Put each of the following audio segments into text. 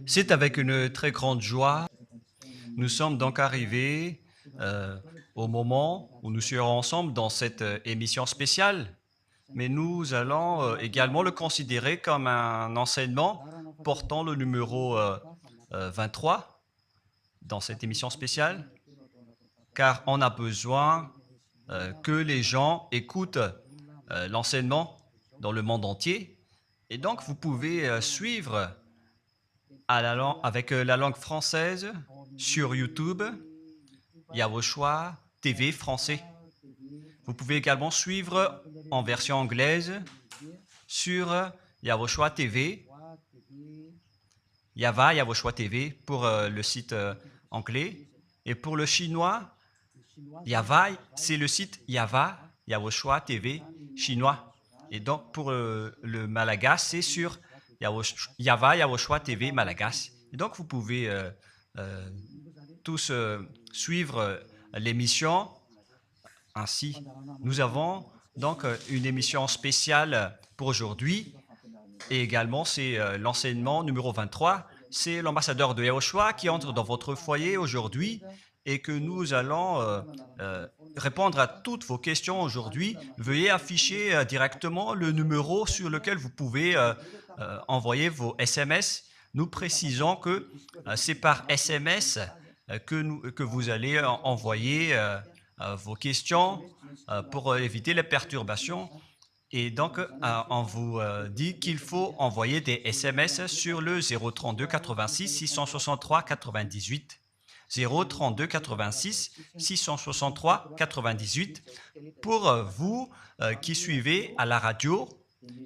C'est avec une très grande joie. Nous sommes donc arrivés au moment où nous serons ensemble dans cette émission spéciale, mais nous allons également le considérer comme un enseignement portant le numéro 23 dans cette émission spéciale, car on a besoin que les gens écoutent l'enseignement dans le monde entier. Et donc, vous pouvez suivre avec la langue française sur YouTube, Yawoshua TV français. Vous pouvez également suivre en version anglaise sur Yawoshua TV, Yawoshua TV pour le site anglais. Et pour le chinois, Yava, c'est le site Yawoshua TV chinois. Et donc pour le malagas, c'est sur Yawoshua TV malagas. Et donc vous pouvez tous suivre l'émission ainsi. Nous avons donc une émission spéciale pour aujourd'hui et également c'est l'enseignement numéro 23. C'est l'ambassadeur de Yawoshua qui entre dans votre foyer aujourd'hui et que nous allons répondre à toutes vos questions aujourd'hui. Veuillez afficher directement le numéro sur lequel vous pouvez envoyer vos SMS. Nous précisons que c'est par SMS que vous allez envoyer vos questions pour éviter les perturbations. Et donc, on vous dit qu'il faut envoyer des SMS sur le 032 86 663 98. 032 86 663 98 pour vous qui suivez à la radio.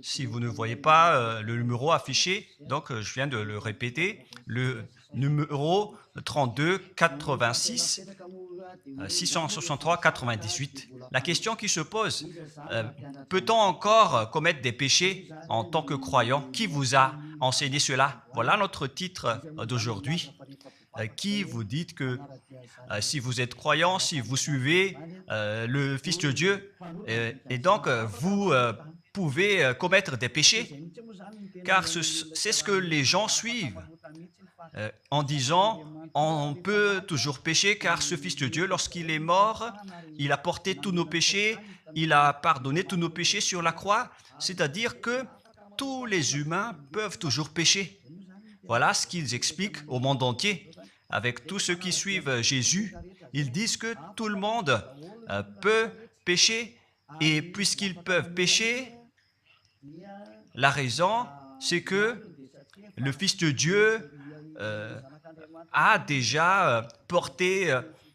Si vous ne voyez pas le numéro affiché, donc je viens de le répéter, le numéro 32 86 663 98. La question qui se pose, peut-on encore commettre des péchés en tant que croyant? Qui vous a enseigné cela? Voilà notre titre d'aujourd'hui. Qui vous dites que si vous êtes croyant, si vous suivez le Fils de Dieu, et donc vous pouvez commettre des péchés, car c'est ce que les gens suivent en disant on peut toujours pécher car ce Fils de Dieu, lorsqu'il est mort, il a porté tous nos péchés, il a pardonné tous nos péchés sur la croix, c'est-à-dire que tous les humains peuvent toujours pécher. Voilà ce qu'ils expliquent au monde entier. Avec tous ceux qui suivent Jésus, ils disent que tout le monde peut pécher et puisqu'ils peuvent pécher, la raison, c'est que le Fils de Dieu a déjà porté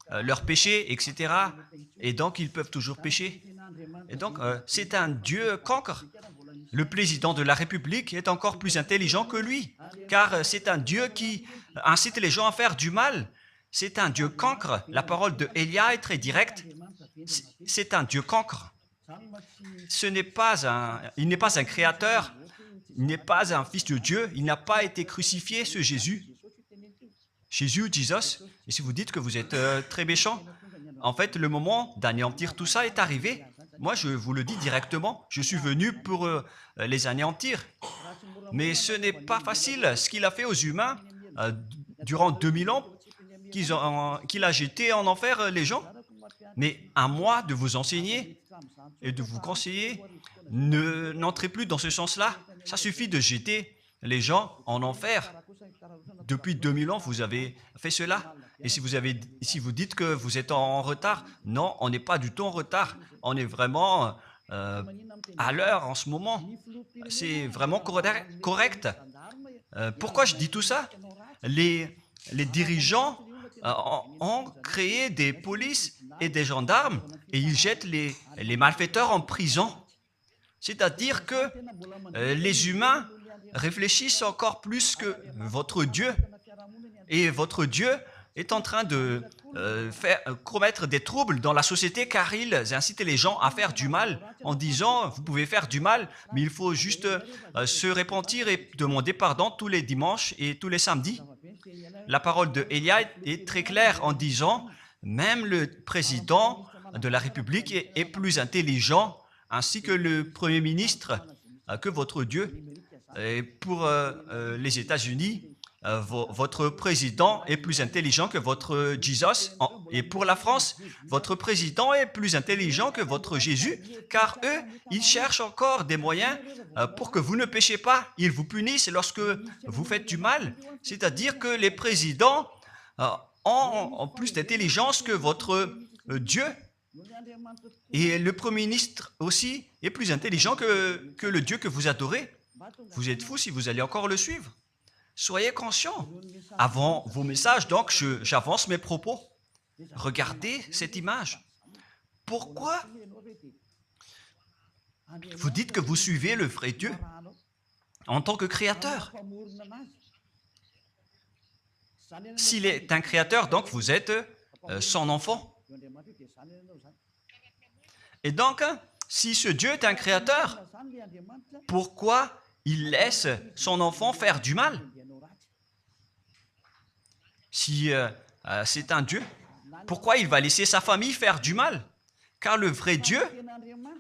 leurs péchés, etc. Et donc, ils peuvent toujours pécher. Et donc, c'est un Dieu cancre. Le président de la République est encore plus intelligent que lui, car c'est un Dieu qui incite les gens à faire du mal. C'est un Dieu cancre. La parole de Élia est très directe. C'est un Dieu cancre. Il n'est pas un créateur, il n'est pas un fils de Dieu, il n'a pas été crucifié, ce Jésus. Jesus. Et si vous dites que vous êtes très méchant, en fait, le moment d'anéantir tout ça est arrivé. Moi, je vous le dis directement, je suis venu pour les anéantir. Mais ce n'est pas facile. Ce qu'il a fait aux humains durant 2000 ans, qu'il a jeté en enfer les gens. Mais à moi de vous enseigner et de vous conseiller, n'entrez plus dans ce sens-là. Ça suffit de jeter les gens en enfer. Depuis 2000 ans, vous avez fait cela. Et si vous dites que vous êtes en retard, non, on n'est pas du tout en retard. On est vraiment à l'heure en ce moment. C'est vraiment correct. Pourquoi je dis tout ça? Les dirigeants ont créé des polices et des gendarmes et ils jettent les malfaiteurs en prison. C'est-à-dire que les humains réfléchissent encore plus que votre Dieu. Et votre Dieu est en train de commettre des troubles dans la société car ils incitent les gens à faire du mal en disant vous pouvez faire du mal mais il faut juste se repentir et demander pardon tous les dimanches et tous les samedis. La parole de Élia est très claire en disant même le président de la République est plus intelligent ainsi que le Premier ministre que votre Dieu. Et pour les États-Unis, votre président est plus intelligent que votre Jesus. Et pour la France, votre président est plus intelligent que votre Jésus, car eux, ils cherchent encore des moyens pour que vous ne péchiez pas. Ils vous punissent lorsque vous faites du mal. C'est-à-dire que les présidents ont plus d'intelligence que votre Dieu. Et le Premier ministre aussi est plus intelligent que le Dieu que vous adorez. Vous êtes fou si vous allez encore le suivre. Soyez conscients. Avant vos messages, donc, j'avance mes propos. Regardez cette image. Pourquoi vous dites que vous suivez le vrai Dieu en tant que créateur? S'il est un créateur, donc vous êtes son enfant. Et donc, si ce Dieu est un créateur, pourquoi il laisse son enfant faire du mal? Si c'est un Dieu, pourquoi il va laisser sa famille faire du mal? Car le vrai Dieu,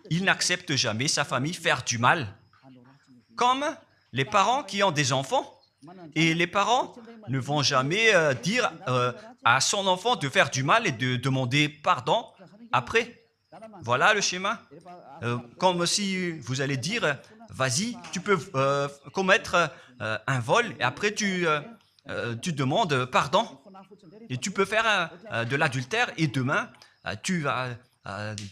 il n'accepte jamais sa famille faire du mal. Comme les parents qui ont des enfants. Et les parents ne vont jamais dire à son enfant de faire du mal et de demander pardon après. Voilà le schéma. Comme si vous allez dire, vas-y, tu peux commettre un vol et après tu demandes pardon. Et tu peux faire de l'adultère et demain, tu vas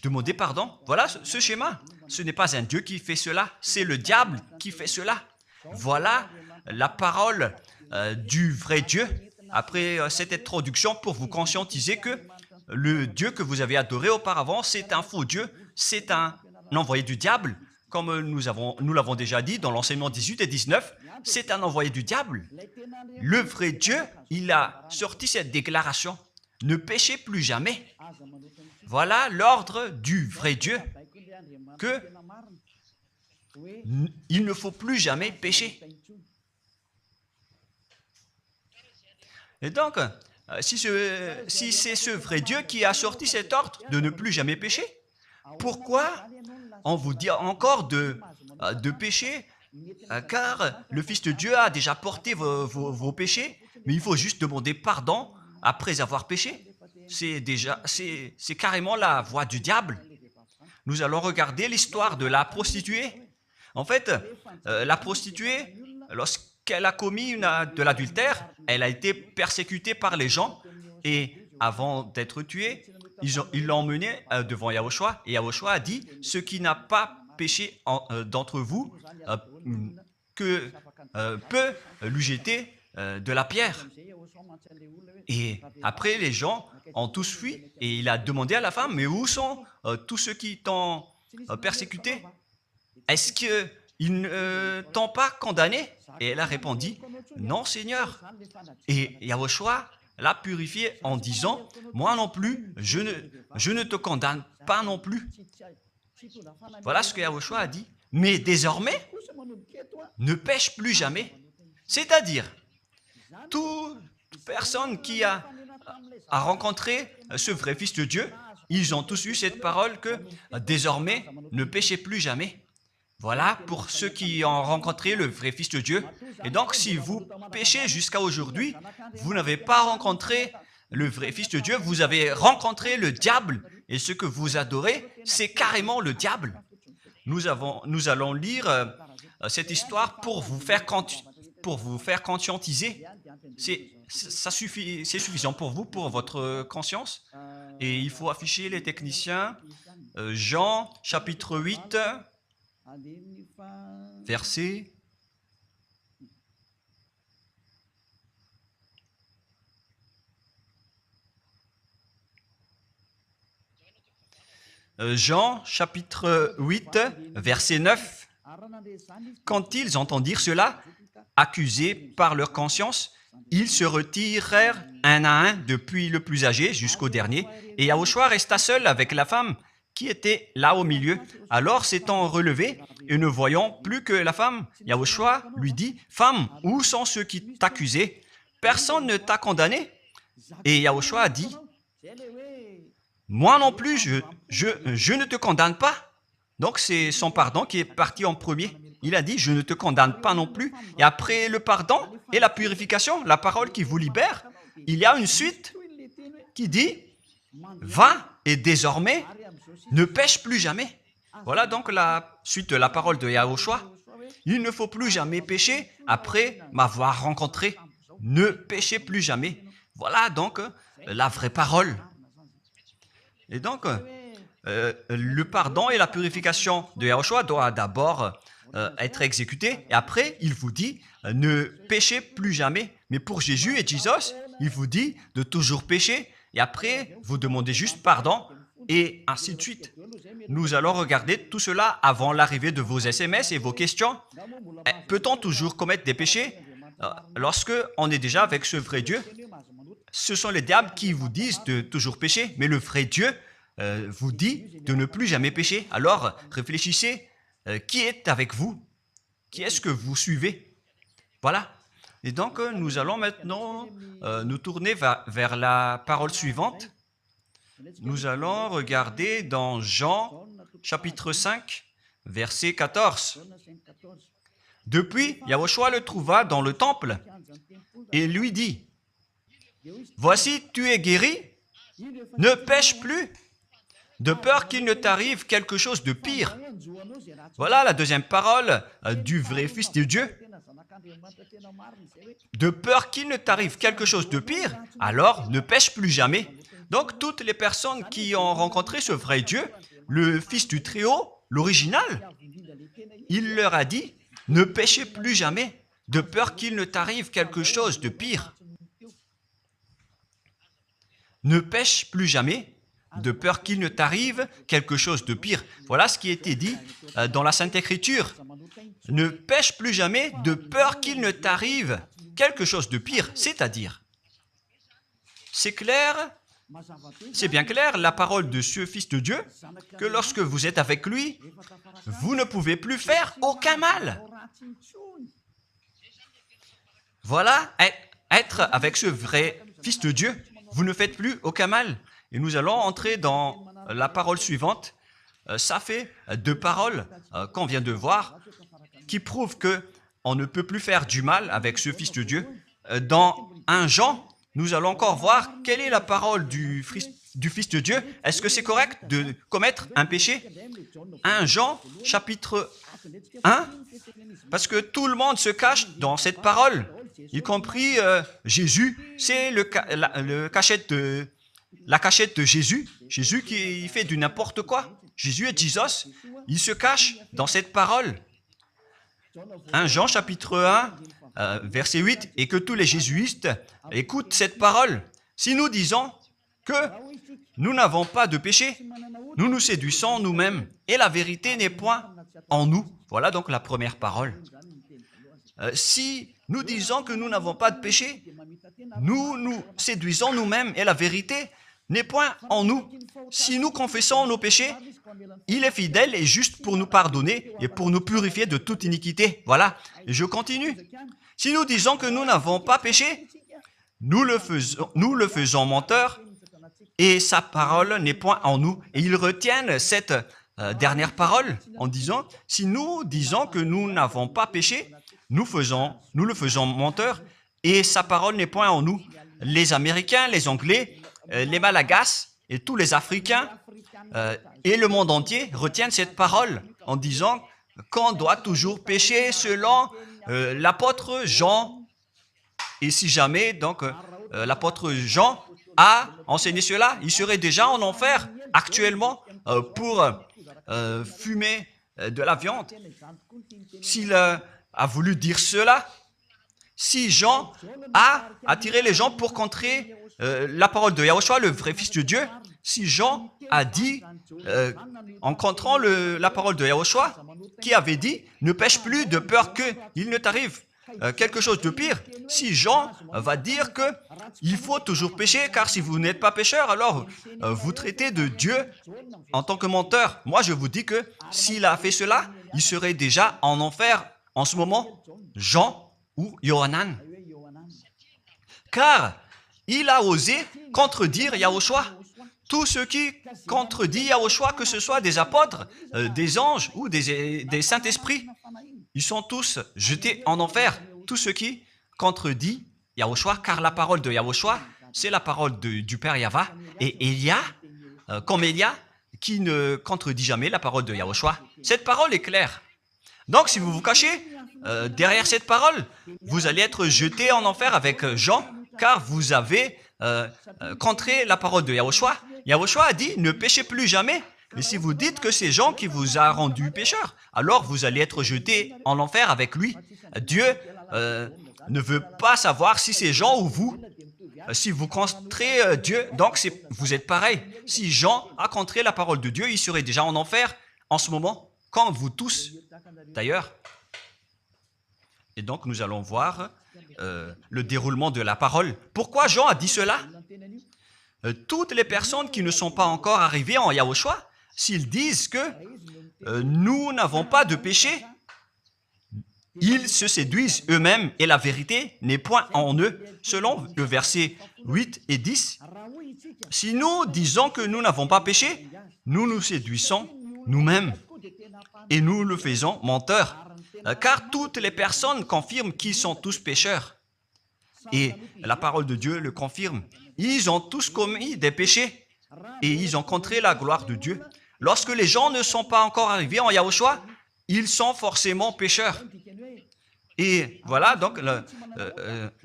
demander pardon. Voilà ce schéma. Ce n'est pas un Dieu qui fait cela, c'est le diable qui fait cela. Voilà la parole du vrai Dieu. Après cette introduction, pour vous conscientiser que le Dieu que vous avez adoré auparavant, c'est un faux Dieu, c'est un envoyé du diable. Comme nous l'avons déjà dit dans l'enseignement 18 et 19, c'est un envoyé du diable. Le vrai Dieu, il a sorti cette déclaration. Ne péchez plus jamais. Voilà l'ordre du vrai Dieu. Que il ne faut plus jamais pécher. Et donc, si c'est ce vrai Dieu qui a sorti cet ordre de ne plus jamais pécher, pourquoi on vous dit encore de pécher? Car le Fils de Dieu a déjà porté vos péchés, mais il faut juste demander pardon après avoir péché. C'est carrément la voie du diable. Nous allons regarder l'histoire de la prostituée. En fait, la prostituée, lorsqu'elle a commis de l'adultère, elle a été persécutée par les gens et avant d'être tuée, ils l'ont emmenée devant Yahushua et Yahushua a dit « Ce qui n'a pas péché d'entre vous peut lui jeter de la pierre. » Et après, les gens ont tous fui et il a demandé à la femme « Mais où sont tous ceux qui t'ont persécuté? Est-ce qu'ils ne t'ont pas condamné ?» Et elle a répondu « Non, Seigneur. » Et Yahushua l'a purifié en disant « Moi non plus, je ne te condamne pas non plus. » Voilà ce que Yahushua a dit. Mais désormais, ne pêche plus jamais. C'est-à-dire, toute personne qui a rencontré ce vrai Fils de Dieu, ils ont tous eu cette parole que désormais, ne péchez plus jamais. Voilà pour ceux qui ont rencontré le vrai Fils de Dieu. Et donc, si vous péchez jusqu'à aujourd'hui, vous n'avez pas rencontré le vrai Fils de Dieu, vous avez rencontré le diable. Et ce que vous adorez, c'est carrément le diable. Nous allons lire cette histoire pour vous faire conscientiser. C'est suffisant pour vous, pour votre conscience. Et il faut afficher les techniciens. Jean, chapitre 8, verset... Jean, chapitre 8, verset 9. Quand ils entendirent cela, accusés par leur conscience, ils se retirèrent un à un depuis le plus âgé jusqu'au dernier, et Yahushua resta seul avec la femme qui était là au milieu. Alors s'étant relevé et ne voyant plus que la femme, Yahushua lui dit, « Femme, où sont ceux qui t'accusaient? Personne ne t'a condamné ?» Et Yahushua a dit, « Moi non plus, je ne te condamne pas. » Donc c'est son pardon qui est parti en premier. il a dit, je ne te condamne pas non plus. Et après le pardon et la purification, la parole qui vous libère, il y a une suite qui dit, va et désormais, ne pêche plus jamais. Voilà donc la suite de la parole de Yahushua. Il ne faut plus jamais pécher après m'avoir rencontré. Ne péchez plus jamais. Voilà donc la vraie parole. Et donc, le pardon et la purification de Yahushua doivent d'abord être exécutés. Et après, il vous dit, ne péchez plus jamais. Mais pour Jésus et Jesus, il vous dit de toujours pécher. Et après, vous demandez juste pardon et ainsi de suite. Nous allons regarder tout cela avant l'arrivée de vos SMS et vos questions. Peut-on toujours commettre des péchés lorsque on est déjà avec ce vrai Dieu? Ce sont les diables qui vous disent de toujours pécher, mais le vrai Dieu vous dit de ne plus jamais pécher. Alors, réfléchissez, qui est avec vous? Qui est-ce que vous suivez? Voilà. Et donc, nous allons maintenant nous tourner vers la parole suivante. Nous allons regarder dans Jean, chapitre 5, verset 14. Depuis, Yahushua le trouva dans le temple et lui dit, « Voici, tu es guéri, ne pêche plus, de peur qu'il ne t'arrive quelque chose de pire. » Voilà la deuxième parole du vrai Fils de Dieu. De peur qu'il ne t'arrive quelque chose de pire, alors ne pêche plus jamais. Donc, toutes les personnes qui ont rencontré ce vrai Dieu, le Fils du Très-Haut, l'original, il leur a dit, ne péchez plus jamais, de peur qu'il ne t'arrive quelque chose de pire. Ne pêche plus jamais, de peur qu'il ne t'arrive quelque chose de pire. Voilà ce qui a été dit dans la Sainte Écriture. Ne pêche plus jamais, de peur qu'il ne t'arrive quelque chose de pire. C'est-à-dire, c'est clair, c'est bien clair, la parole de ce Fils de Dieu, que lorsque vous êtes avec lui, vous ne pouvez plus faire aucun mal. Voilà, être avec ce vrai Fils de Dieu, vous ne faites plus aucun mal. Et nous allons entrer dans la parole suivante. Ça fait deux paroles qu'on vient de voir qui prouvent qu'on ne peut plus faire du mal avec ce Fils de Dieu. Dans 1 Jean, nous allons encore voir quelle est la parole du Fils de Dieu. Est-ce que c'est correct de commettre un péché? 1 Jean, chapitre 1, parce que tout le monde se cache dans cette parole, y compris Jésus. C'est la cachette de Jésus. Jésus qui fait du n'importe quoi. Jésus et Jesus, ils se cachent dans cette parole. 1 Jean, chapitre 1, verset 8, et que tous les jésuites écoutent cette parole. Si nous disons que nous n'avons pas de péché, nous nous séduisons nous-mêmes, et la vérité n'est point en nous. Voilà donc la première parole. Si nous disons que nous n'avons pas de péché, nous nous séduisons nous-mêmes, et la vérité n'est point en nous. Si nous confessons nos péchés, il est fidèle et juste pour nous pardonner et pour nous purifier de toute iniquité. Voilà, et je continue. Si nous disons que nous n'avons pas péché, nous le faisons menteur et sa parole n'est point en nous. Et ils retiennent cette dernière parole en disant, si nous disons que nous n'avons pas péché, nous le faisons menteur et sa parole n'est point en nous. Les Américains, les Anglais, les Malagasy et tous les Africains et le monde entier retiennent cette parole en disant qu'on doit toujours pécher selon l'apôtre Jean. Et si jamais donc l'apôtre Jean a enseigné cela, il serait déjà en enfer actuellement pour fumer de la viande. S'il a voulu dire cela, si Jean a attiré les gens pour contrer la parole de Yahushua, le vrai Fils de Dieu, si Jean a dit, en contrant la parole de Yahushua, qui avait dit, ne pêche plus de peur qu'il ne t'arrive quelque chose de pire. Si Jean va dire qu'il faut toujours pécher, car si vous n'êtes pas pécheur, alors vous traitez de Dieu en tant que menteur. Moi, je vous dis que s'il a fait cela, il serait déjà en enfer en ce moment, Jean ou Yohanan. Car il a osé contredire Yahushua. Tout ce qui contredit Yahushua, que ce soit des apôtres, des anges ou des saints-esprits, ils sont tous jetés en enfer. Tous ceux qui contredisent Yahushua, car la parole de Yahushua, c'est la parole du Père Yahva. Et Élia, comme Élia, qui ne contredit jamais la parole de Yahushua. Cette parole est claire. Donc, si vous vous cachez derrière cette parole, vous allez être jeté en enfer avec Jean, car vous avez contré la parole de Yahushua. Yahushua a dit, ne péchez plus jamais. Mais si vous dites que c'est Jean qui vous a rendu pécheur, alors vous allez être jeté en enfer avec lui. Dieu ne veut pas savoir si c'est Jean ou vous. Si vous contrez Dieu, donc vous êtes pareil. Si Jean a contré la parole de Dieu, il serait déjà en enfer en ce moment, comme vous tous d'ailleurs. Et donc nous allons voir le déroulement de la parole. Pourquoi Jean a dit cela? Toutes les personnes qui ne sont pas encore arrivées en Yahushua, s'ils disent que nous n'avons pas de péché, ils se séduisent eux-mêmes et la vérité n'est point en eux. Selon le verset 8 et 10, si nous disons que nous n'avons pas péché, nous nous séduisons nous-mêmes et nous le faisons menteur. Car toutes les personnes confirment qu'ils sont tous pécheurs. Et la parole de Dieu le confirme. Ils ont tous commis des péchés et ils ont contré la gloire de Dieu. Lorsque les gens ne sont pas encore arrivés en Yahushua, ils sont forcément pécheurs. Et voilà donc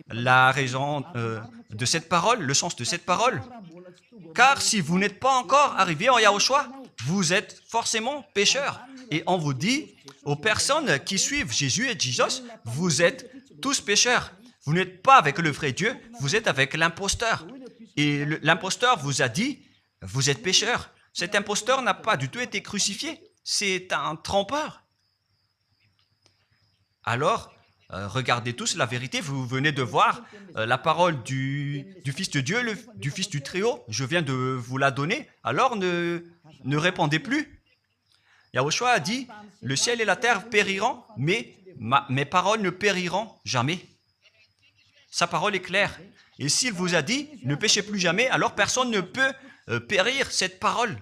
la raison de cette parole, le sens de cette parole. Car si vous n'êtes pas encore arrivé en Yahushua, vous êtes forcément pécheurs. Et on vous dit aux personnes qui suivent Jésus et Jesus, vous êtes tous pécheurs. Vous n'êtes pas avec le vrai Dieu, vous êtes avec l'imposteur. Et l'imposteur vous a dit, vous êtes pécheurs. Cet imposteur n'a pas du tout été crucifié. C'est un trompeur. Alors, regardez tous la vérité. Vous venez de voir la parole du Fils de Dieu, du Fils du Très-Haut. Je viens de vous la donner. Alors, ne répondez plus. Yahushua a dit, le ciel et la terre périront, mais mes paroles ne périront jamais. Sa parole est claire. Et s'il vous a dit, ne péchez plus jamais, alors personne ne peut périr cette parole.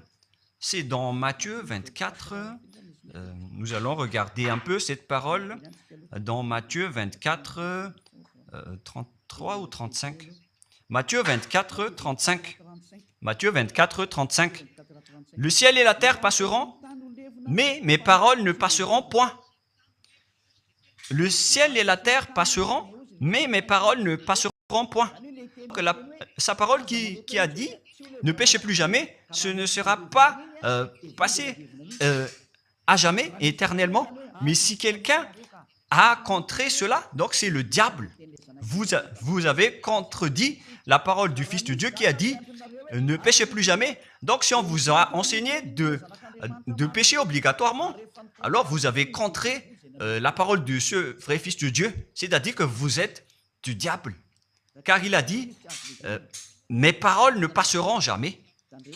C'est dans Matthieu 24. Nous allons regarder un peu cette parole dans Matthieu 24, 33 ou 35. Matthieu 24, 35. Matthieu 24, 35. Le ciel et la terre passeront, mais mes paroles ne passeront point. Le ciel et la terre passeront, mais mes paroles ne passeront point. Sa parole qui a dit, ne péchez plus jamais, ce ne sera pas passé à jamais, éternellement. Mais si quelqu'un a contré cela, donc c'est le diable. Vous avez contredit la parole du Fils de Dieu qui a dit, ne péchez plus jamais. Donc si on vous a enseigné de pécher obligatoirement, alors vous avez contré la parole de ce vrai Fils de Dieu, c'est-à-dire que vous êtes du diable. Car il a dit, mes paroles ne passeront jamais.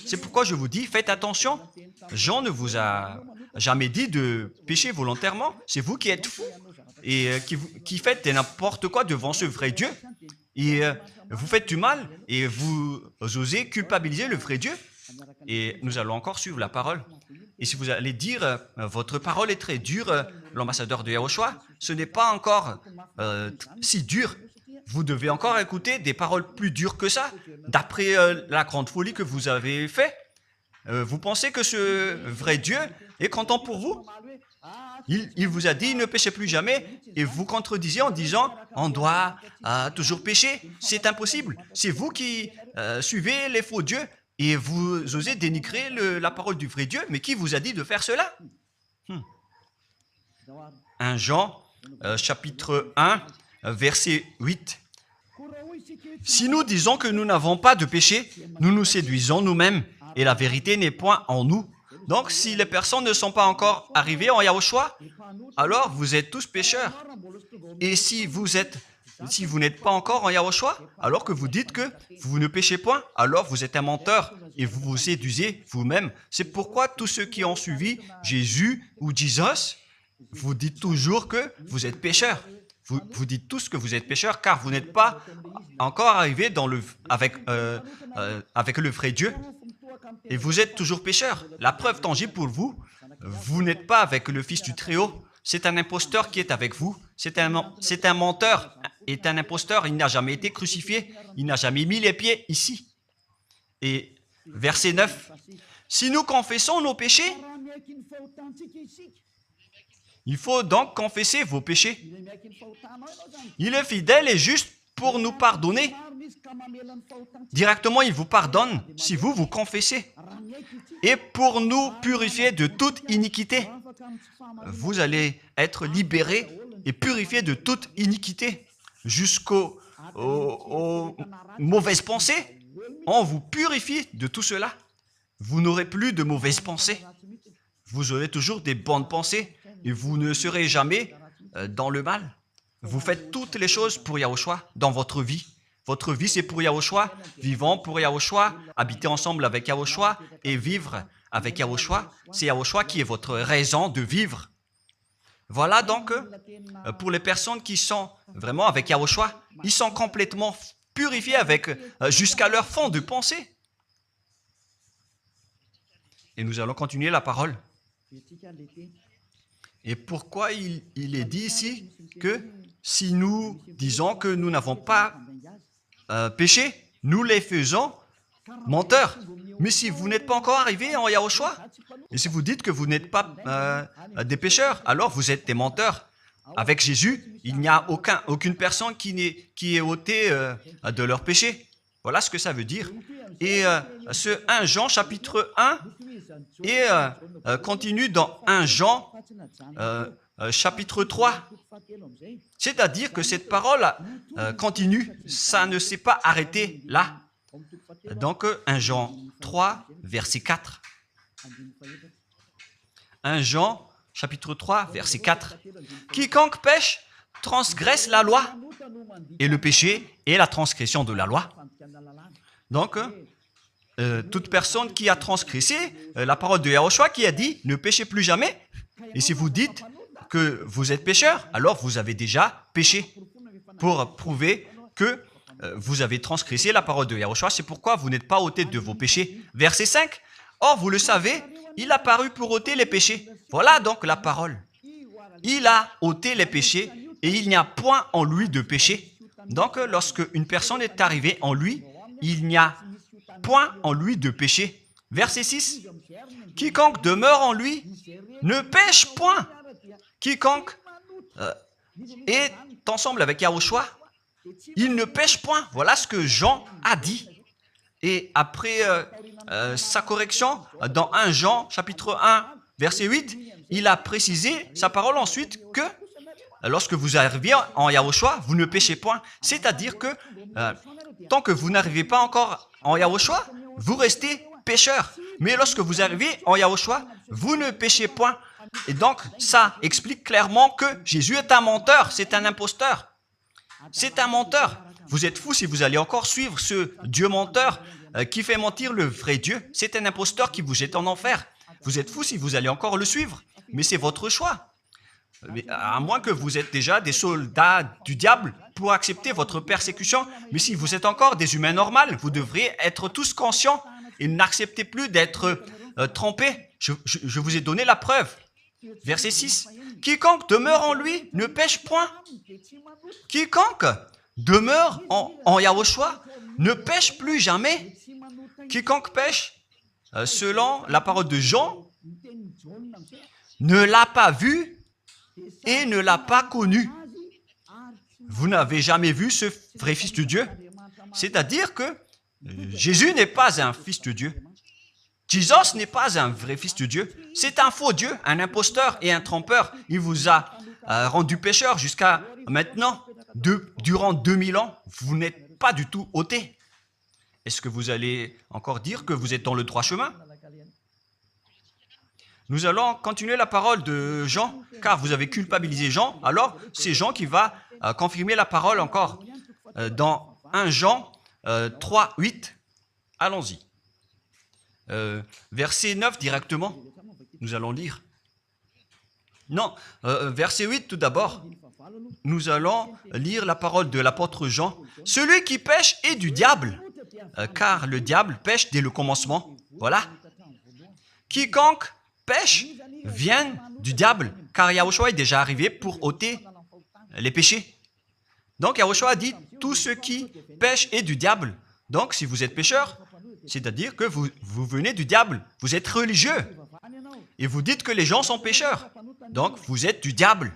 C'est pourquoi je vous dis, faites attention. Jean ne vous a jamais dit de pécher volontairement. C'est vous qui êtes fous et qui faites n'importe quoi devant ce vrai Dieu. Et vous faites du mal et vous osez culpabiliser le vrai Dieu. Et nous allons encore suivre la parole. Et si vous allez dire, votre parole est très dure, l'ambassadeur de Yahushua, ce n'est pas encore si dur. Vous devez encore écouter des paroles plus dures que ça, d'après la grande folie que vous avez fait. Vous pensez que ce vrai Dieu est content pour vous? Il vous a dit, ne péchez plus jamais, et vous contredisez en disant, on doit toujours pécher. C'est impossible. C'est vous qui suivez les faux dieux, et vous osez dénigrer la parole du vrai Dieu. Mais qui vous a dit de faire cela? 1 Jean, chapitre 1, verset 8. Si nous disons que nous n'avons pas de péché, nous nous séduisons nous-mêmes et la vérité n'est point en nous. Donc, si les personnes ne sont pas encore arrivées en Yahushua, alors vous êtes tous pécheurs. Et si vous n'êtes pas encore en Yahushua, alors que vous dites que vous ne péchez point, alors vous êtes un menteur et vous vous séduisez vous-même. C'est pourquoi tous ceux qui ont suivi Jésus ou Jesus, vous dites toujours que vous êtes pécheurs. Vous dites tous que vous êtes pécheurs car vous n'êtes pas encore arrivé avec le vrai Dieu. et vous êtes toujours pécheur. La preuve tangible pour vous, vous n'êtes pas avec le Fils du Très-Haut. C'est un imposteur qui est avec vous. C'est un menteur, est un imposteur. Il n'a jamais été crucifié. Il n'a jamais mis les pieds ici. Et verset 9. Si nous confessons nos péchés, il faut donc confesser vos péchés. Il est fidèle et juste pour nous pardonner. Directement, il vous pardonne si vous vous confessez. Et pour nous purifier de toute iniquité. Vous allez être libérés et purifiés de toute iniquité. Jusqu'aux mauvaises pensées. On vous purifie de tout cela. Vous n'aurez plus de mauvaises pensées. Vous aurez toujours des bonnes pensées et vous ne serez jamais dans le mal. Vous faites toutes les choses pour Yahushua dans votre vie. Votre vie, c'est pour Yahushua, vivant pour Yahushua, habiter ensemble avec Yahushua et vivre avec Yahushua. C'est Yahushua qui est votre raison de vivre. Voilà donc, pour les personnes qui sont vraiment avec Yahushua, ils sont complètement purifiés jusqu'à leur fond de pensée. Et nous allons continuer la parole. Et pourquoi il est dit ici que si nous disons que nous n'avons pas péché, nous les faisons menteurs. Mais si vous n'êtes pas encore arrivé en Yahushua, et si vous dites que vous n'êtes pas des pécheurs, alors vous êtes des menteurs. Avec Jésus, il n'y a aucune personne qui est ôtée de leur péché. Voilà ce que ça veut dire. Et ce 1 Jean chapitre 1 et continue dans 1 Jean chapitre 3. C'est-à-dire que cette parole continue, ça ne s'est pas arrêté là. Donc 1 Jean 3, verset 4. 1 Jean chapitre 3, verset 4. Quiconque pêche transgresse la loi, et le péché est la transgression de la loi. Donc, toute personne qui a transgressé la parole de Yahushua qui a dit « Ne péchez plus jamais ». Et si vous dites que vous êtes pécheur, alors vous avez déjà péché pour prouver que vous avez transgressé la parole de Yahushua. C'est pourquoi vous n'êtes pas ôté de vos péchés. Verset 5. Or, vous le savez, il a paru pour ôter les péchés. Voilà donc la parole. Il a ôté les péchés et il n'y a point en lui de péché. Donc, lorsque une personne est arrivée en lui, il n'y a point en lui de péché. Verset 6. Quiconque demeure en lui ne pêche point. Quiconque est ensemble avec Yahushua, il ne pêche point. Voilà ce que Jean a dit. Et après sa correction, dans 1 Jean, chapitre 1, verset 8, il a précisé sa parole ensuite que lorsque vous arrivez en Yahushua, vous ne péchez point. C'est-à-dire que tant que vous n'arrivez pas encore en Yahushua, vous restez pécheur. Mais lorsque vous arrivez en Yahushua, vous ne péchez point. Et donc, ça explique clairement que Jésus est un menteur, c'est un imposteur. C'est un menteur. Vous êtes fous si vous allez encore suivre ce Dieu menteur qui fait mentir le vrai Dieu. C'est un imposteur qui vous jette en enfer. Vous êtes fous si vous allez encore le suivre. Mais c'est votre choix. Mais à moins que vous êtes déjà des soldats du diable pour accepter votre persécution. Mais si vous êtes encore des humains normaux, vous devriez être tous conscients et n'acceptez plus d'être trompés. Je vous ai donné la preuve. Verset 6. Quiconque demeure en lui ne pêche point. Quiconque demeure en Yahushua ne pêche plus jamais. Quiconque pêche, selon la parole de Jean, ne l'a pas vu et ne l'a pas connu. Vous n'avez jamais vu ce vrai Fils de Dieu. C'est-à-dire que Jésus n'est pas un Fils de Dieu. Jésus n'est pas un vrai Fils de Dieu. C'est un faux Dieu, un imposteur et un trompeur. Il vous a rendu pécheur jusqu'à maintenant. Durant 2000 ans, vous n'êtes pas du tout ôté. Est-ce que vous allez encore dire que vous êtes dans le droit chemin? Nous allons continuer la parole de Jean, car vous avez culpabilisé Jean. Alors, c'est Jean qui va confirmer la parole encore. Dans 1 Jean 3, 8, allons-y. Verset 9 directement, nous allons lire. Non, verset 8 tout d'abord. Nous allons lire la parole de l'apôtre Jean. Celui qui pêche est du diable, car le diable pêche dès le commencement. Voilà. Quiconque pêche vient du diable, car Yahushua est déjà arrivé pour ôter les péchés. Donc Yahushua a dit, tout ce qui pêche est du diable. Donc si vous êtes pécheur, c'est-à-dire que vous venez du diable, vous êtes religieux, et vous dites que les gens sont pécheurs. Donc vous êtes du diable.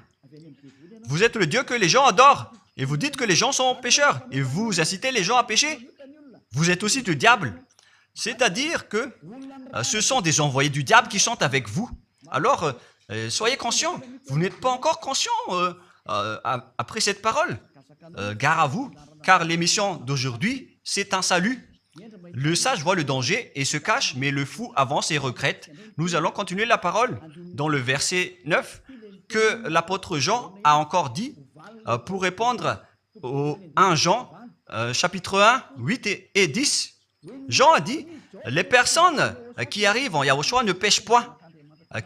Vous êtes le Dieu que les gens adorent, et vous dites que les gens sont pécheurs, et vous incitez les gens à pécher. Vous êtes aussi du diable. C'est-à-dire que ce sont des envoyés du diable qui sont avec vous. Alors, soyez conscients. Vous n'êtes pas encore conscients après cette parole. Gare à vous, car l'émission d'aujourd'hui, c'est un salut. Le sage voit le danger et se cache, mais le fou avance et regrette. Nous allons continuer la parole dans le verset 9 que l'apôtre Jean a encore dit pour répondre au 1 Jean, chapitre 1, 8 et 10. Jean a dit, les personnes qui arrivent en Yahushua ne pêchent point,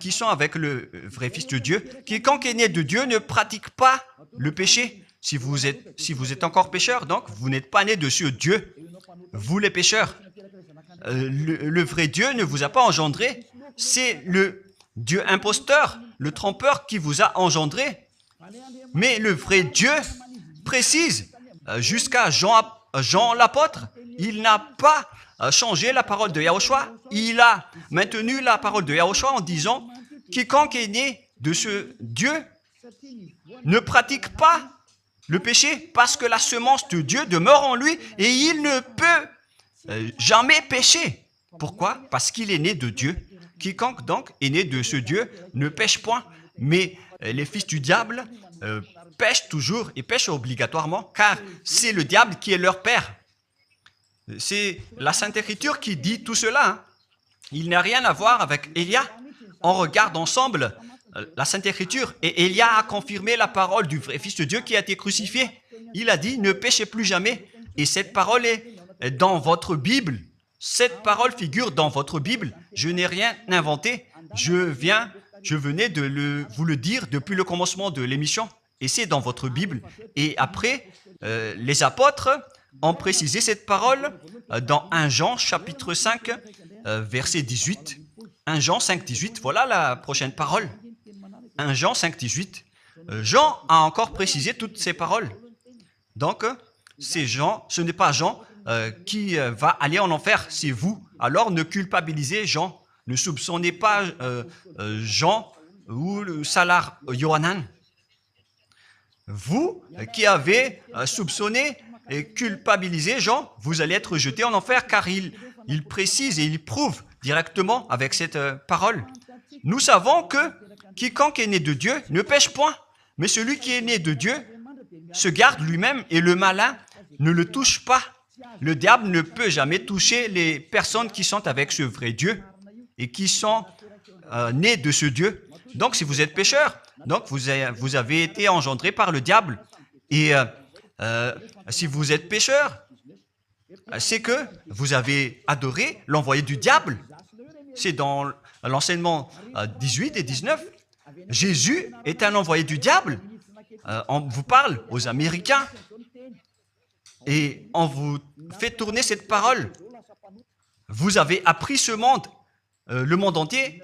qui sont avec le vrai Fils de Dieu. Quiconque est né de Dieu ne pratique pas le péché. Si vous êtes encore pécheur, donc vous n'êtes pas né de ce Dieu. Vous les pécheurs. Le vrai Dieu ne vous a pas engendré. C'est le Dieu imposteur, le trompeur qui vous a engendré. Mais le vrai Dieu précise, jusqu'à Jean l'apôtre, il n'a pas changé la parole de Yahushua. Il a maintenu la parole de Yahushua en disant, quiconque est né de ce Dieu ne pratique pas le péché parce que la semence de Dieu demeure en lui et il ne peut jamais pécher. Pourquoi? Parce qu'il est né de Dieu. Quiconque donc est né de ce Dieu ne pêche point. Mais les fils du diable pêchent toujours et pêchent obligatoirement car c'est le diable qui est leur père. C'est la Sainte Écriture qui dit tout cela. Hein. Il n'a rien à voir avec Élia. On regarde ensemble la Sainte Écriture et Élia a confirmé la parole du vrai Fils de Dieu qui a été crucifié. Il a dit, ne péchez plus jamais. Et cette parole est dans votre Bible. Cette parole figure dans votre Bible. Je n'ai rien inventé. Je venais de vous le dire depuis le commencement de l'émission. Et c'est dans votre Bible. Et après, les apôtres ont précisé cette parole dans 1 Jean, chapitre 5, verset 18. 1 Jean 5, 18. Voilà la prochaine parole. 1 Jean 5, 18. Jean a encore précisé toutes ces paroles. Donc, c'est Jean, ce n'est pas Jean qui va aller en enfer, c'est vous. Alors, ne culpabilisez Jean. Ne soupçonnez pas Jean ou le Salar Yohanan. Vous qui avez soupçonné et culpabilisé Jean, vous allez être jeté en enfer car il précise et il prouve directement avec cette parole. Nous savons que quiconque est né de Dieu ne pêche point, mais celui qui est né de Dieu se garde lui-même et le malin ne le touche pas. Le diable ne peut jamais toucher les personnes qui sont avec ce vrai Dieu et qui sont nées de ce Dieu. Donc, si vous êtes pécheur, donc vous avez été engendré par le diable. Et si vous êtes pécheur, c'est que vous avez adoré l'envoyé du diable. C'est dans l'enseignement 18 et 19. Jésus est un envoyé du diable. On vous parle aux Américains et on vous fait tourner cette parole. Vous avez appris ce monde, le monde entier,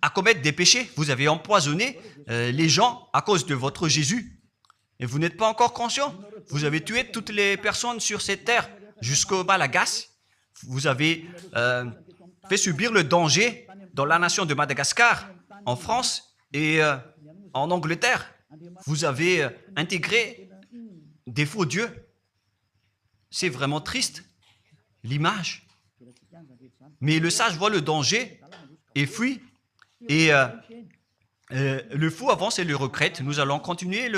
à commettre des péchés. Vous avez empoisonné les gens à cause de votre Jésus. Et vous n'êtes pas encore conscient. Vous avez tué toutes les personnes sur cette terre jusqu'au Malagasy. Vous avez fait subir le danger dans la nation de Madagascar, en France et en Angleterre. Vous avez intégré des faux dieux. C'est vraiment triste, l'image. Mais le sage voit le danger et fuit. Et le fou avance et le regrette. Nous allons continuer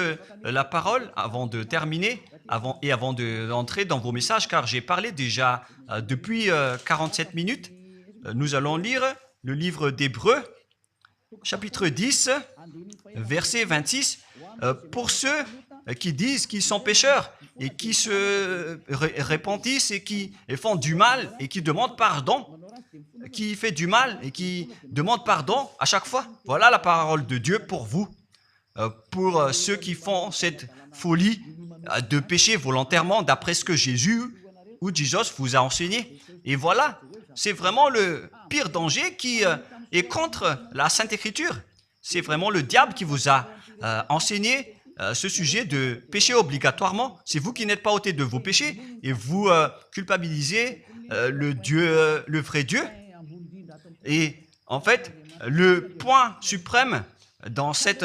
la parole avant de terminer avant d'entrer dans vos messages, car j'ai parlé déjà depuis 47 minutes. Nous allons lire le livre d'Hébreux, chapitre 10, verset 26. Pour ceux qui disent qu'ils sont pécheurs et qui se repentissent et qui font du mal et qui demandent pardon, qui fait du mal et qui demande pardon à chaque fois. Voilà la parole de Dieu pour vous, pour ceux qui font cette folie de pécher volontairement d'après ce que Jésus ou Jesus vous a enseigné. Et voilà, c'est vraiment pire danger qui est contre la Sainte Écriture. C'est vraiment le diable qui vous a enseigné ce sujet de péché obligatoirement. C'est vous qui n'êtes pas ôté de vos péchés et vous culpabilisez le vrai Dieu. Et en fait, le point suprême dans cette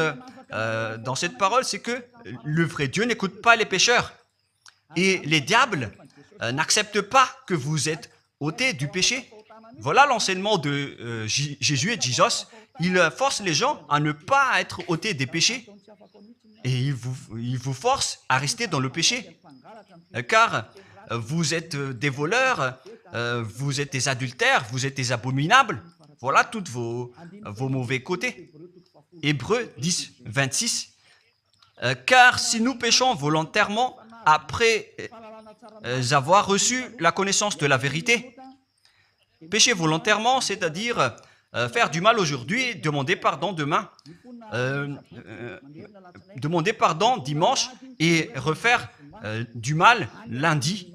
parole, c'est que le vrai Dieu n'écoute pas les pécheurs. Et les diables n'acceptent pas que vous êtes ôtés du péché. Voilà l'enseignement de Jésus et Jesus. Il force les gens à ne pas être ôtés des péchés. Et il vous force à rester dans le péché. Car vous êtes des voleurs, vous êtes des adultères, vous êtes des abominables. Voilà tous vos mauvais côtés. Hébreux 10, 26. Car si nous péchons volontairement après avoir reçu la connaissance de la vérité, pécher volontairement, c'est-à-dire faire du mal aujourd'hui, demander pardon demain, demander pardon dimanche et refaire du mal lundi.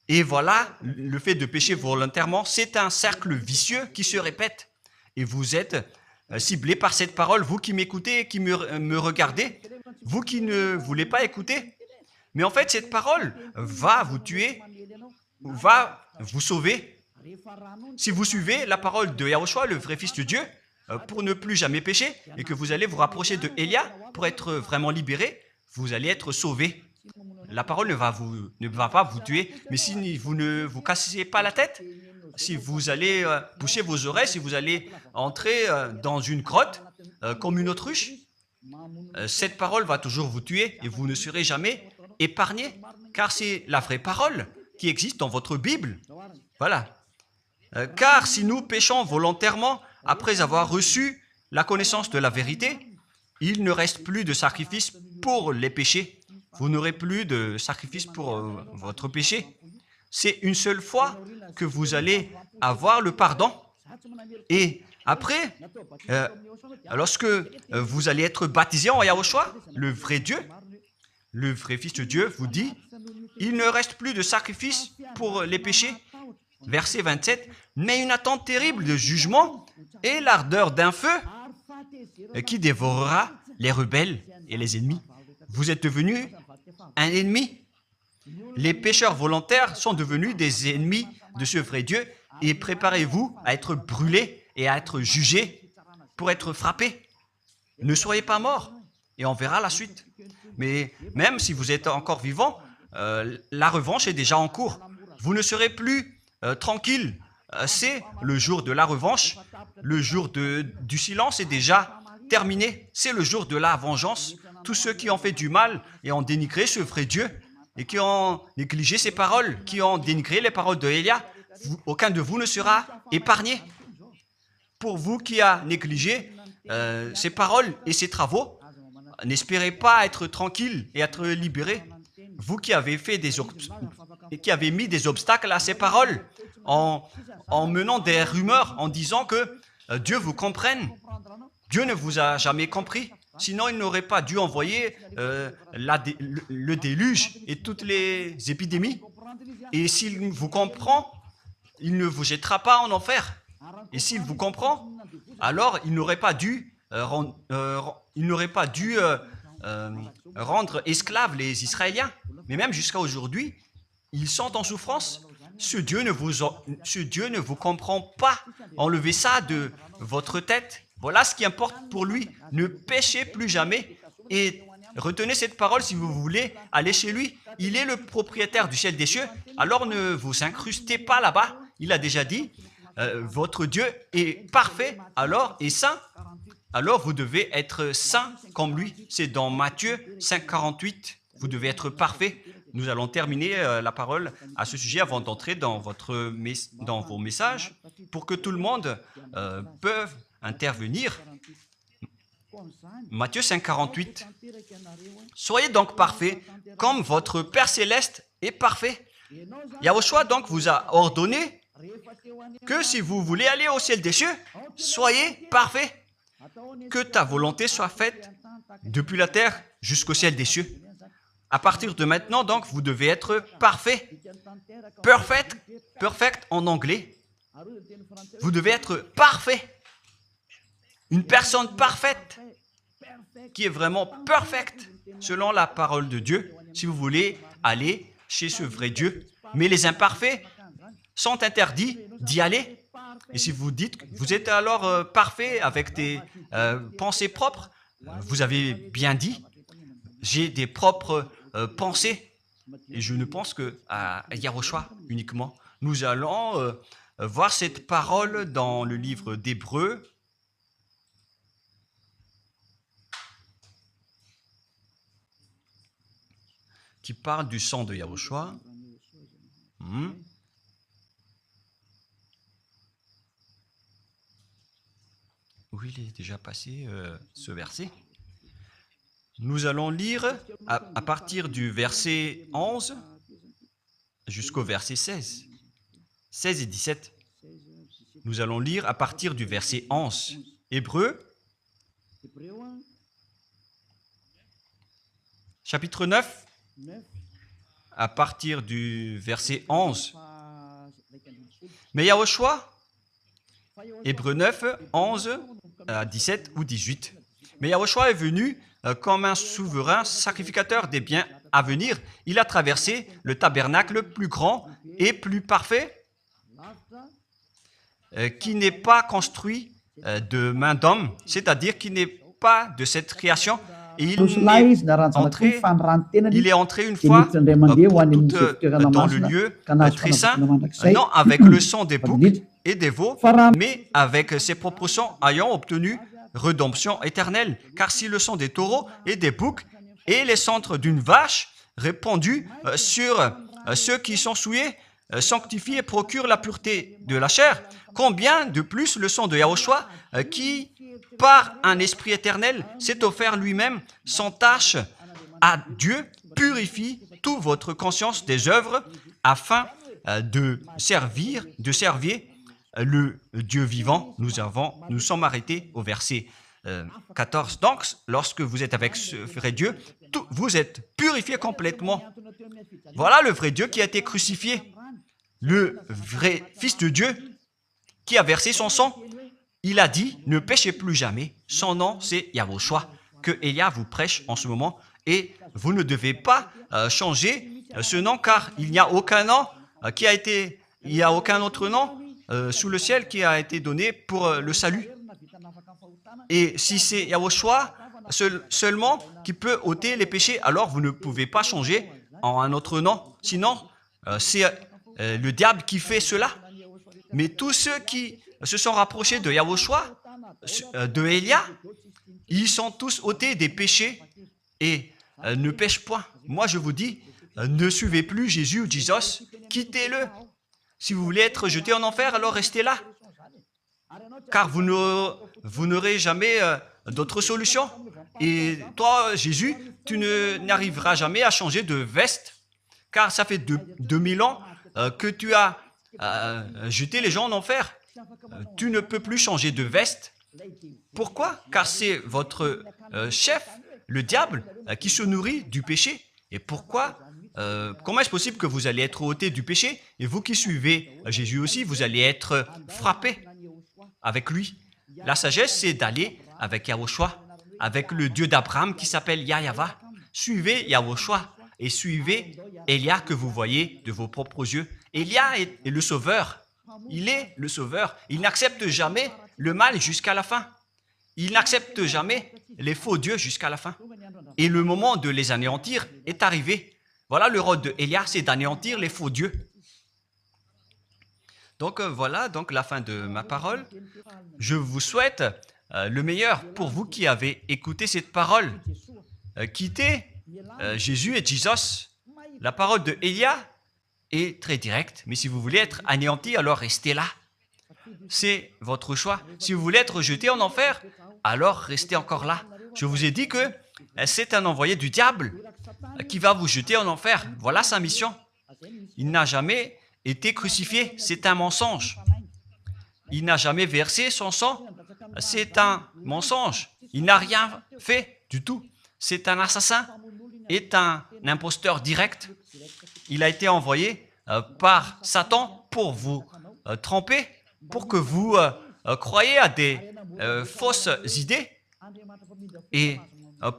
Et voilà, le fait de pécher volontairement, c'est un cercle vicieux qui se répète. Et vous êtes ciblé par cette parole, vous qui m'écoutez, qui me regardez, vous qui ne voulez pas écouter. Mais en fait, cette parole va vous tuer, va vous sauver. Si vous suivez la parole de Yahushua, le vrai Fils de Dieu, pour ne plus jamais pécher, et que vous allez vous rapprocher de Élia pour être vraiment libéré, vous allez être sauvé. La parole ne va pas vous tuer, mais si vous ne vous cassez pas la tête, si vous allez boucher vos oreilles, si vous allez entrer dans une grotte comme une autruche, cette parole va toujours vous tuer et vous ne serez jamais épargné, car c'est la vraie parole qui existe dans votre Bible. Voilà. Car si nous péchons volontairement après avoir reçu la connaissance de la vérité, il ne reste plus de sacrifice pour les péchés. Vous n'aurez plus de sacrifice pour votre péché. C'est une seule fois que vous allez avoir le pardon. Et après, lorsque vous allez être baptisé en Yahushua, le vrai Dieu, le vrai Fils de Dieu vous dit, il ne reste plus de sacrifice pour les péchés. Verset 27, mais une attente terrible de jugement et l'ardeur d'un feu qui dévorera les rebelles et les ennemis. Vous êtes devenu un ennemi. Les pécheurs volontaires sont devenus des ennemis de ce vrai Dieu et préparez-vous à être brûlés et à être jugés pour être frappés. Ne soyez pas morts et on verra la suite. Mais même si vous êtes encore vivant, la revanche est déjà en cours. Vous ne serez plus tranquille. C'est le jour de la revanche. Le jour du silence est déjà terminé. C'est le jour de la vengeance. Tous ceux qui ont fait du mal et ont dénigré ce vrai Dieu et qui ont négligé ses paroles, qui ont dénigré les paroles de Élia, aucun de vous ne sera épargné. Pour vous qui avez négligé ses paroles et ses travaux, n'espérez pas être tranquille et être libéré. Vous qui avez mis des obstacles à ces paroles en menant des rumeurs, en disant que Dieu vous comprenne. Dieu ne vous a jamais compris. Sinon, il n'aurait pas dû envoyer le déluge et toutes les épidémies. Et s'il vous comprend, il ne vous jettera pas en enfer. Et s'il vous comprend, alors il n'aurait pas dû rendre esclaves les Israéliens. Mais même jusqu'à aujourd'hui, ils sont en souffrance. Ce Dieu ne vous comprend pas. Enlevez ça de votre tête. Voilà ce qui importe pour lui. Ne péchez plus jamais et retenez cette parole si vous voulez aller chez lui. Il est le propriétaire du ciel des cieux. Alors ne vous incrustez pas là-bas. Il a déjà dit, votre Dieu est parfait alors et saint. Alors vous devez être saint comme lui. C'est dans Matthieu 5, 48. Vous devez être parfait. Nous allons terminer la parole à ce sujet avant d'entrer dans vos messages pour que tout le monde peut intervenir. Matthieu 5, 48. Soyez donc parfaits comme votre Père Céleste est parfait. Yahushua donc vous a ordonné que si vous voulez aller au ciel des cieux, soyez parfaits. Que ta volonté soit faite depuis la terre jusqu'au ciel des cieux. À partir de maintenant, donc, vous devez être parfait. Perfect en anglais. Vous devez être parfait. Une personne parfaite, qui est vraiment parfaite, selon la parole de Dieu, si vous voulez aller chez ce vrai Dieu. Mais les imparfaits sont interdits d'y aller. Et si vous dites que vous êtes alors parfait avec des pensées propres, vous avez bien dit, j'ai des propres pensées. Et je ne pense qu'à Yahushua uniquement. Nous allons voir cette parole dans le livre d'Hébreux. Qui parle du sang de Yahushua. Où il est déjà passé ce verset. Nous allons lire à partir du verset 11 jusqu'au verset 16. 16 et 17. Nous allons lire à partir du verset 11. Hébreux, chapitre 9. À partir du verset 11. Mais Yahushua, Hébreux 9, 11 à 17 ou 18. Mais Yahushua est venu comme un souverain sacrificateur des biens à venir. Il a traversé le tabernacle plus grand et plus parfait, qui n'est pas construit de main d'homme, c'est-à-dire qui n'est pas de cette création. Et il est entré une fois pour toutes dans le lieu très saint, non avec le sang des boucs et des veaux, mais avec ses propres sangs ayant obtenu rédemption éternelle. Car si le sang des taureaux et des boucs et les cendres d'une vache répandus sur ceux qui sont souillés sanctifient et procurent la pureté de la chair, combien de plus le sang de Yahushua qui par un esprit éternel, s'est offert lui-même sans tâche à Dieu, purifie toute votre conscience des œuvres afin de servir le Dieu vivant. Nous sommes arrêtés au verset 14. Donc, lorsque vous êtes avec ce vrai Dieu, vous êtes purifiés complètement. Voilà le vrai Dieu qui a été crucifié, le vrai Fils de Dieu qui a versé son sang. Il a dit, ne péchez plus jamais. Son nom, c'est Yahushua, que Elia vous prêche en ce moment. Et vous ne devez pas changer ce nom, car il n'y a aucun nom il n'y a aucun autre nom sous le ciel qui a été donné pour le salut. Et si c'est Yahushua seulement qui peut ôter les péchés, alors vous ne pouvez pas changer en un autre nom. Sinon, c'est le diable qui fait cela. Mais tous ceux qui se sont rapprochés de Yahushua, de Elia, ils sont tous ôtés des péchés et ne pêchent point. Moi, je vous dis, ne suivez plus Jésus ou Jesus, quittez-le. Si vous voulez être jeté en enfer, alors restez là. Car vous n'aurez jamais d'autre solution. Et toi, Jésus, tu n'arriveras jamais à changer de veste, car ça fait 2000 ans que tu as jeté les gens en enfer. Tu ne peux plus changer de veste. Pourquoi? Car c'est votre chef, le diable, qui se nourrit du péché. Et pourquoi? Comment est-ce possible que vous allez être ôté du péché et vous qui suivez Jésus aussi, vous allez être frappé avec lui? La sagesse, c'est d'aller avec Yahushua, avec le Dieu d'Abraham qui s'appelle Yahweh. Suivez Yahushua et suivez Elia que vous voyez de vos propres yeux. Elia est le sauveur. Il est le sauveur. Il n'accepte jamais le mal jusqu'à la fin. Il n'accepte jamais les faux dieux jusqu'à la fin. Et le moment de les anéantir est arrivé. Voilà le rôle de Elia, c'est d'anéantir les faux dieux. Donc voilà donc la fin de ma parole. Je vous souhaite le meilleur pour vous qui avez écouté cette parole. Quittez Jésus et Jesus. La parole de Elia est très directe, mais si vous voulez être anéanti, alors restez là. C'est votre choix. Si vous voulez être jeté en enfer, alors restez encore là. Je vous ai dit que c'est un envoyé du diable qui va vous jeter en enfer. Voilà sa mission. Il n'a jamais été crucifié. C'est un mensonge. Il n'a jamais versé son sang. C'est un mensonge. Il n'a rien fait du tout. C'est un assassin. Est un imposteur direct. Il a été envoyé par Satan pour vous tromper pour que vous croyez à des fausses idées et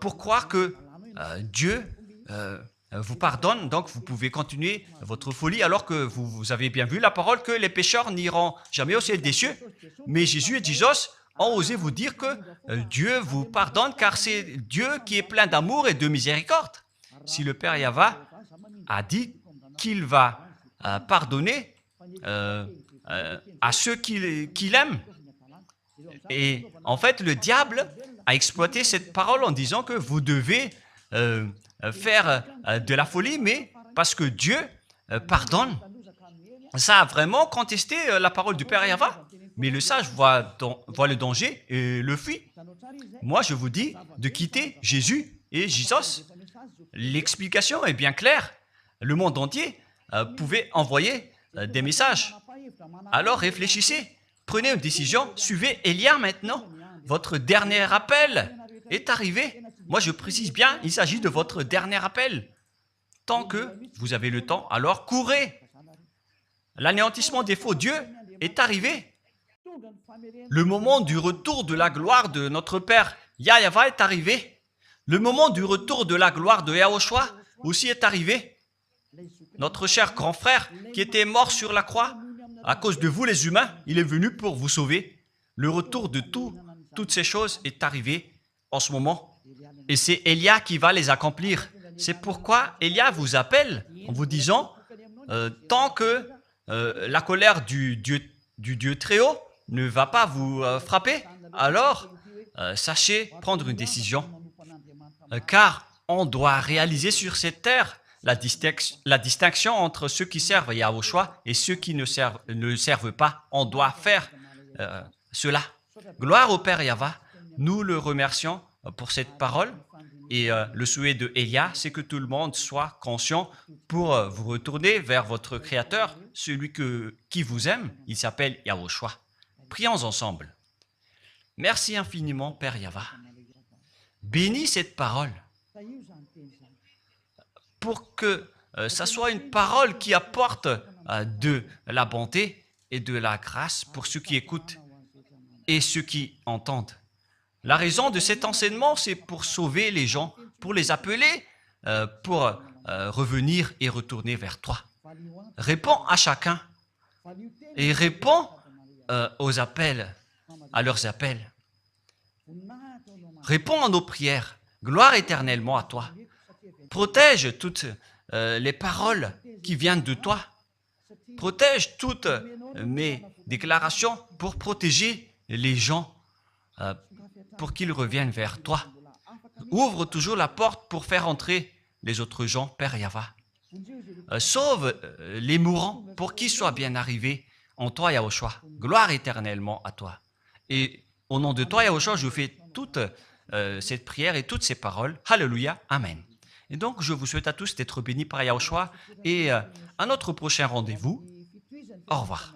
pour croire que Dieu vous pardonne, donc vous pouvez continuer votre folie alors que vous avez bien vu la parole que les pécheurs n'iront jamais au ciel des cieux. Mais Jésus et Jesus ont osé vous dire que Dieu vous pardonne car c'est Dieu qui est plein d'amour et de miséricorde. Si le Père Yahva a dit qu'il va pardonner à ceux qu'il aime. Et en fait, le diable a exploité cette parole en disant que vous devez faire de la folie, mais parce que Dieu pardonne. Ça a vraiment contesté la parole du Père Yahva. Mais le sage voit le danger et le fuit. Moi, je vous dis de quitter Jésus et Jesus. L'explication est bien claire. Le monde entier pouvait envoyer des messages. Alors réfléchissez, prenez une décision, suivez Élia maintenant. Votre dernier appel est arrivé. Moi, je précise bien, il s'agit de votre dernier appel. Tant que vous avez le temps, alors courez. L'anéantissement des faux dieux est arrivé. Le moment du retour de la gloire de notre Père Yahva est arrivé. Le moment du retour de la gloire de Yahushua aussi est arrivé. Notre cher grand frère qui était mort sur la croix, à cause de vous les humains, il est venu pour vous sauver. Le retour de toutes ces choses est arrivé en ce moment. Et c'est Élia qui va les accomplir. C'est pourquoi Élia vous appelle en vous disant, tant que la colère du Dieu très haut ne va pas vous frapper, alors sachez prendre une décision. Car on doit réaliser sur cette terre la distinction entre ceux qui servent Yahushua et ceux qui ne servent pas. On doit faire cela. Gloire au Père Yahva. Nous le remercions pour cette parole. Et le souhait de Élia, c'est que tout le monde soit conscient pour vous retourner vers votre Créateur, celui qui vous aime. Il s'appelle Yahushua. Prions ensemble. Merci infiniment, Père Yahva. Bénis cette parole pour que ça soit une parole qui apporte de la bonté et de la grâce pour ceux qui écoutent et ceux qui entendent. La raison de cet enseignement, c'est pour sauver les gens, pour les appeler, pour revenir et retourner vers toi. Réponds à chacun et réponds aux appels, à leurs appels. Réponds à nos prières. Gloire éternellement à toi. Protège toutes les paroles qui viennent de toi. Protège toutes mes déclarations pour protéger les gens, pour qu'ils reviennent vers toi. Ouvre toujours la porte pour faire entrer les autres gens, Père Yahva. Sauve les mourants pour qu'ils soient bien arrivés en toi, Yahushua. Gloire éternellement à toi. Et au nom de toi, Yahushua, je fais toute cette prière et toutes ces paroles. Alléluia. Amen. Et donc, je vous souhaite à tous d'être bénis par Yahushua et à notre prochain rendez-vous. Au revoir.